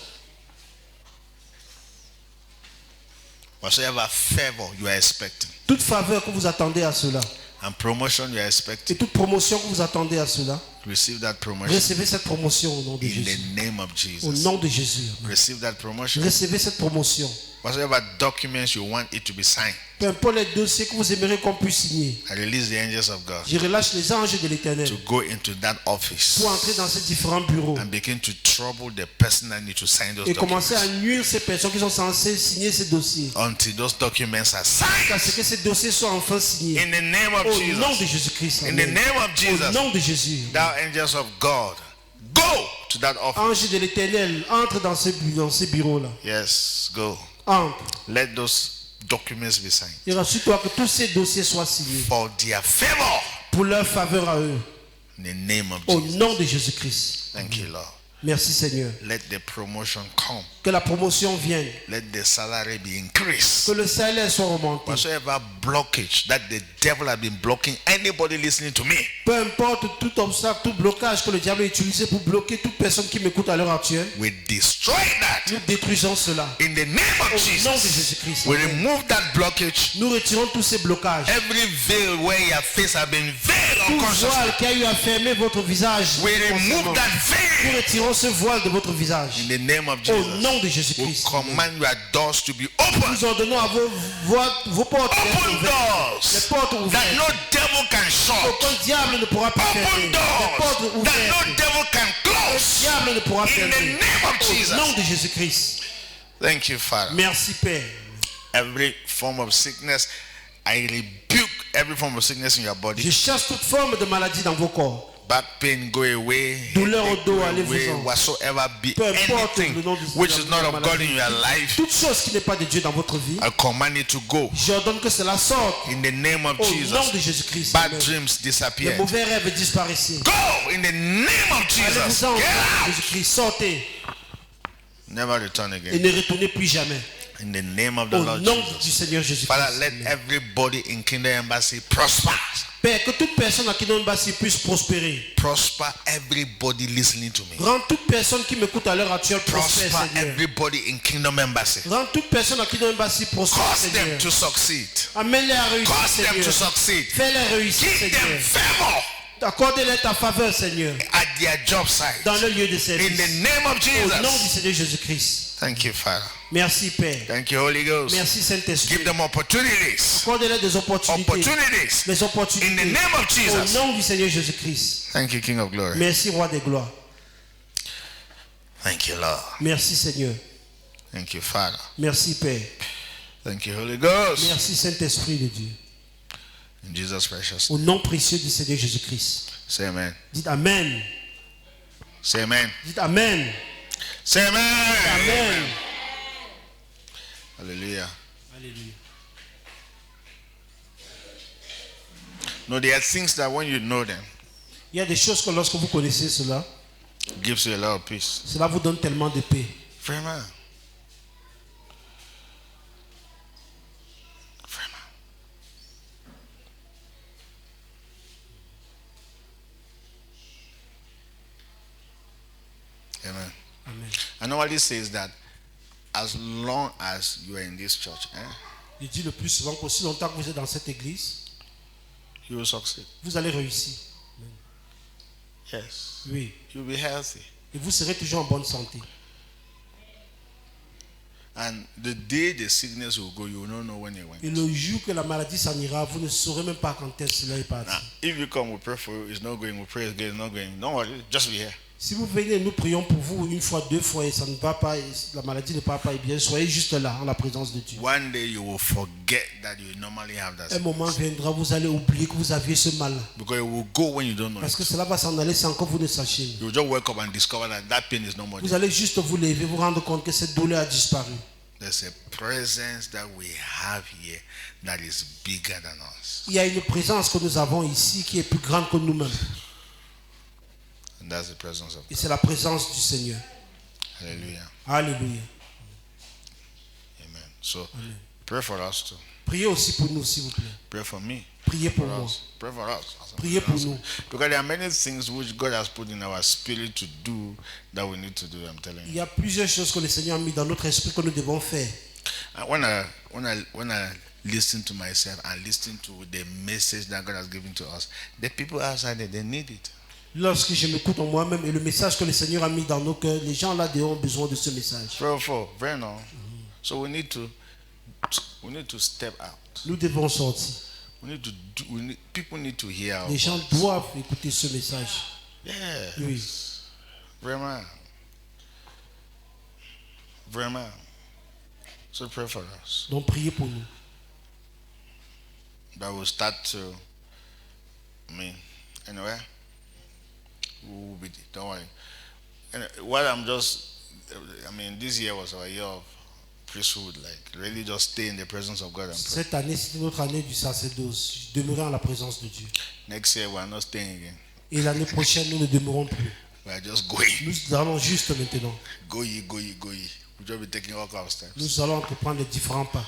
Whatsoever favor you are expecting Toute faveur que vous attendez à cela and promotion you are expecting, et toute promotion que vous attendez à cela, receive that promotion recevez cette promotion au nom de in Jésus. the name of Au Jesus. nom de Jésus. Amen. Receive that promotion. Recevez cette promotion. Whatsoever documents you want it to be signed, Peu importe les dossiers que vous aimeriez qu'on puisse signer, I release the angels of God je relâche les anges de l'Éternel to go into that office pour entrer dans ces différents bureaux and begin to trouble the person that need to sign those et commencer à documents nuire ces personnes qui sont censées signer ces dossiers. until those documents are Jusqu'à signed ce que ces dossiers soient enfin signés. in the name of Au nom de Jesus. Jésus-Christ. In the Amen. name of Au Jesus, nom de Jésus. thou angels of God, go to that office. Ange de l'Éternel, entre dans ces bureaux-là. Yes, go. Entre. Let those documents be signed. Et rassure-toi que tous ces dossiers soient signés For their favor. pour leur faveur à eux. In the name of Au Jesus. nom de Jésus-Christ. Thank you, Lord. Merci Seigneur. Let the promotion come. Que la promotion vienne. Let the salary be increased. Que le salaire soit remonté. Whatsoever blockage that the devil has been blocking anybody listening to me, Peu importe tout obstacle, tout blocage que le diable a utilisé pour bloquer toute personne qui m'écoute à l'heure actuelle, we destroy that nous détruisons cela. in the name of Au nom de Jesus. Jésus-Christ. We remove that blockage. Nous retirons tous ces blocages. Every veil where your face has been veiled Tout unconsciously, voile qui a eu à fermer votre visage. we remove that Nous veil retirons ce voile de votre visage. in the name of Au Jesus. nom de We Jésus-Christ. command your doors to be open. Nous ordonnons à vos portes d'être Open ouvertes. Les doors portes that ouvertes. no devil can shut. Aucun diable ne pourra pas fermer. Open Les doors portes that no ouvertes. devil can Le close. diable ne pourra In the fermer. name of Au nom Jesus. de Jésus-Christ. Thank you, Father. Merci Père. Every form of sickness, I rebuke every form of sickness in your Je body. chasse toute forme de maladie dans vos corps. Back pain, go away. Douleur au Headache, dos, go allez-vous-en. away. Whatsoever be Peu importe anything le nom du which Seigneur, is not la of God maladie. in your life, Toute chose qui n'est pas de Dieu dans votre vie, I command it to go. j'ordonne que cela sorte. In the name of Au nom de Jesus. Jésus-Christ. Bad Amen. dreams Les disappear. mauvais rêves disparaissent. Go in the name of Jesus. Allez-vous-en au Get nom de out. Jésus-Christ. Sortez Never return et again. ne retournez plus jamais. In the name of the Au Lord nom Jesus. du Seigneur Jésus-Christ. Father, let Amen. everybody in Kingdom Embassy prosper. Père, que toute personne à qui donne Bassi puisse prospérer. Prosper everybody listening to me. Rends toute personne qui m'écoute à l'heure actuelle prospère, Prosper Seigneur. everybody in Kingdom Embassy. Rends toute personne à qui donne Bassi prospère, Cause them Seigneur. to succeed. Amène-les à réussir, Cause them to Seigneur. succeed. Fais-les réussir, Give them Seigneur. favor Accorde-les ta faveur, Seigneur, at their job site. dans le lieu de In service. the name of Au nom du Jesus. Seigneur Jésus-Christ. Thank you, Father. Merci, Père. Thank you, Holy Ghost. Merci, Saint-Esprit. Give them opportunities. Accorde-les des opportunités. Opportunities. Les In opportunités. the name of Au Jesus. nom du Seigneur Jésus-Christ. Thank you, King of Glory. Merci, Roi des gloires. Thank you, Lord. Merci, Seigneur. Thank you, Father. Merci, Père. Thank you, Holy Ghost. Merci, Saint-Esprit de Dieu. In Jesus' precious Au name. nom précieux du Seigneur Jésus-Christ. Say amen. Dites Amen. Say amen. Dites Amen. Say amen. Amen. Hallelujah. Alléluia. No, there are things that when you know them, Il y a des choses que lorsque vous connaissez cela, it gives you a lot of peace. cela vous donne tellement de paix. Vraiment. Vraiment. Amen. Amen. I normally says that as long as you are in this church, Je dis le plus souvent qu'aussi longtemps que vous êtes dans cette église, you will succeed. vous allez réussir. Yes. Oui. You'll be healthy. Et vous serez toujours en bonne santé. And the day the sickness will go, you will not know when it went. Et le jour que la maladie s'en ira, vous ne saurez même pas quand est-ce qu'il est parti. Now, if you come, we pray for you. It's not going. We pray again. It's not going. Don't worry. Just be here. Si vous venez, nous prions pour vous une fois, deux fois et ça ne va pas, et la maladie ne part pas, et bien soyez juste là en la présence de Dieu. One day you will forget that you normally have that Un sickness. moment viendra, vous allez oublier que vous aviez ce mal. Because it will go when you don't know Parce it. que cela va s'en aller sans que vous ne sachiez. You will just wake up and discover that that pain is no more Vous there. allez juste vous lever, vous rendre compte que cette douleur a disparu. There's a presence that we have here that is bigger than us. Il y a une présence que nous avons ici qui est plus grande que nous-mêmes. And that's the presence of Et c'est la présence du Seigneur. Hallelujah. Alléluia. Amen. So pray for us too. Priez aussi pour nous, s'il vous plaît. Pray for me. Priez pour For moi. us. Pray for us. Priez pour nous. Because there are many things which God has put in our spirit to do that we need to do. I'm telling Il you. y a plusieurs choses que le Seigneur a mis dans notre esprit que nous devons faire. And when I listen to myself and listen to the message that God has given to us, the people outside there, they need it. Lorsque je m'écoute en moi-même et le message que le Seigneur a mis dans nos cœurs, les gens là dehors ont besoin de ce message. Pray for, very no. So we need to step out. Nous devons sortir. We need to do. People need to hear our Les gens voice. doivent écouter ce message. Yeah. Oui. Vraiment. Vraiment. So pray for us. Donc priez pour nous. That will start to. Anyway. We'll be. Don't worry. And what I'm just. This year was our year of priesthood, like really just stay in the presence of God and pray. Cette année, c'est notre année du sacerdoce. Demeurer en la présence de Dieu. Next year we are not staying again. Et l'année prochaine, nous ne demeurons plus. We are just going. Nous allons juste maintenant. Go ye, go ye, go ye. We'll just be taking all kinds of steps. Nous allons entreprendre les différents pas.